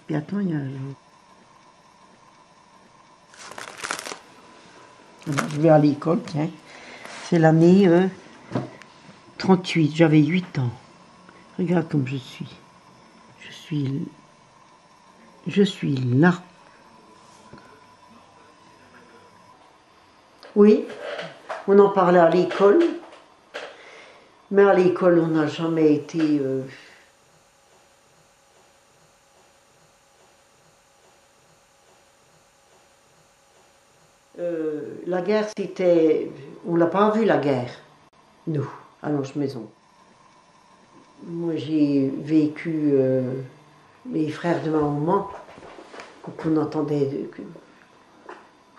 Puis attends, il y a... Voilà, je vais à l'école, tiens. C'est l'année 38, j'avais 8 ans. Regarde comme je suis. Je suis là. Oui, on en parlait à l'école. Mais à l'école, on n'a jamais été... la guerre, c'était... On n'a pas vu la guerre, nous, à Lange-Maison. Moi, j'ai vécu les frères de ma maman, qu'on entendait,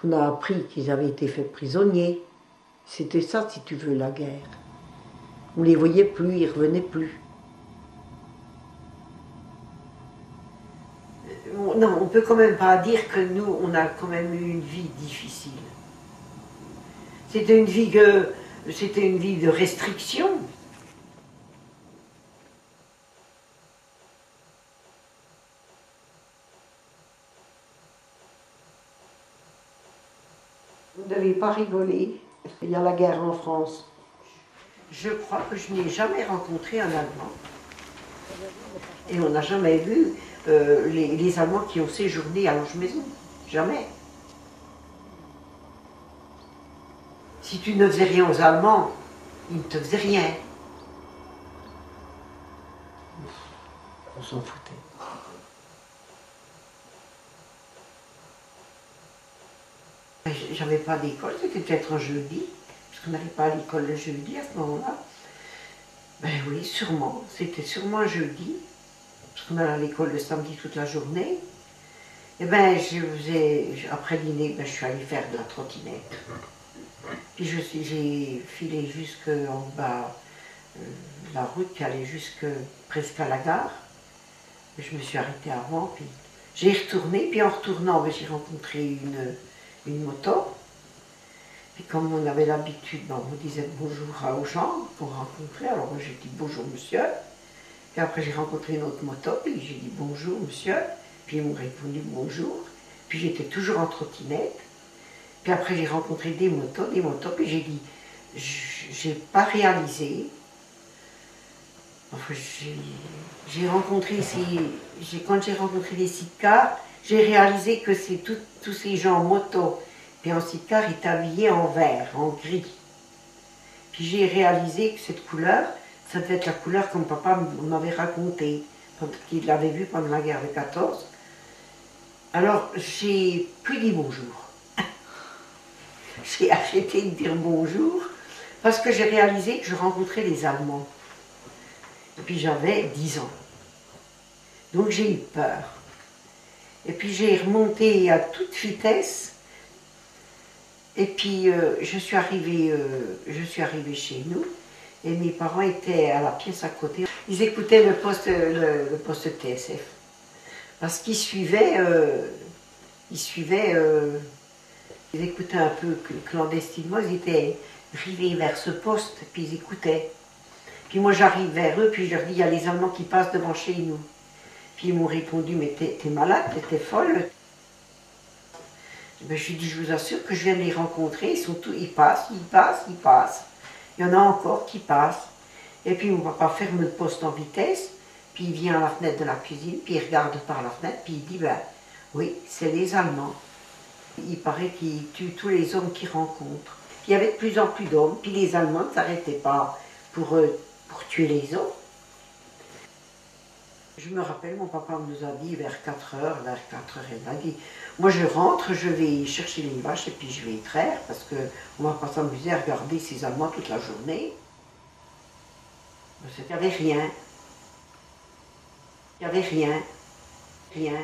qu'on a appris qu'ils avaient été faits prisonniers. C'était ça, si tu veux, la guerre. On les voyait plus, ils revenaient plus. Non, on peut quand même pas dire que nous, on a quand même eu une vie difficile. C'était une vie de restriction. Vous ne devez pas rigoler. Il y a la guerre en France. Je crois que je n'ai jamais rencontré un Allemand. Et on n'a jamais vu les Allemands qui ont séjourné à Lange-Maison. Jamais. Si tu ne faisais rien aux Allemands, ils ne te faisaient rien. On s'en foutait. J'avais pas d'école, c'était peut-être un jeudi, parce qu'on n'allait pas à l'école le jeudi à ce moment-là. Ben oui, sûrement, c'était sûrement un jeudi, parce qu'on allait à l'école le samedi toute la journée. Et ben après dîner, ben, je suis allée faire de la trottinette. Puis j'ai filé jusqu'en bas de la route qui allait presque à la gare. Je me suis arrêtée avant, puis j'ai retourné, puis en retournant, ben, j'ai rencontré une moto. Puis comme on avait l'habitude, ben, on disait bonjour aux gens qu'on rencontrait, alors moi j'ai dit bonjour monsieur. Puis après j'ai rencontré une autre moto, puis j'ai dit bonjour monsieur. Puis ils m'ont répondu bonjour. Puis j'étais toujours en trottinette. Puis après j'ai rencontré des motos, puis j'ai dit, j'ai pas réalisé. Enfin, quand j'ai rencontré les sidecars, j'ai réalisé que c'est tous ces gens en moto, puis en sidecar, ils étaient habillés en vert, en gris. Puis j'ai réalisé que cette couleur, ça devait être la couleur que mon papa m'avait racontée, qu'il l'avait vue pendant la guerre de 14. Alors, j'ai plus dit bonjour. J'ai arrêté de dire bonjour, parce que j'ai réalisé que je rencontrais les Allemands. Et puis j'avais 10 ans. Donc j'ai eu peur. Et puis j'ai remonté à toute vitesse. Et puis je suis arrivée chez nous. Et mes parents étaient à la pièce à côté. Ils écoutaient le poste TSF. Parce qu'ils ils écoutaient un peu clandestinement. Ils étaient rivés vers ce poste, puis ils écoutaient. Puis moi j'arrive vers eux, puis je leur dis, il y a les Allemands qui passent devant chez nous. Puis ils m'ont répondu, mais t'es malade, t'es folle. Ben, je lui dis, je vous assure que je viens de les rencontrer, ils passent. Il y en a encore qui passent. Et puis mon papa ferme le poste en vitesse, puis il vient à la fenêtre de la cuisine, puis il regarde par la fenêtre, puis il dit, ben oui, c'est les Allemands. Il paraît qu'ils tuent tous les hommes qu'ils rencontrent. Puis il y avait de plus en plus d'hommes, puis les Allemands ne s'arrêtaient pas pour tuer les autres. Je me rappelle, mon papa nous a dit vers 4 heures, il m'a dit, moi je rentre, je vais chercher les vaches et puis je vais traire, parce qu'on ne va pas s'amuser à regarder ces Allemands toute la journée. Il n'y avait rien. Il n'y avait rien. Rien.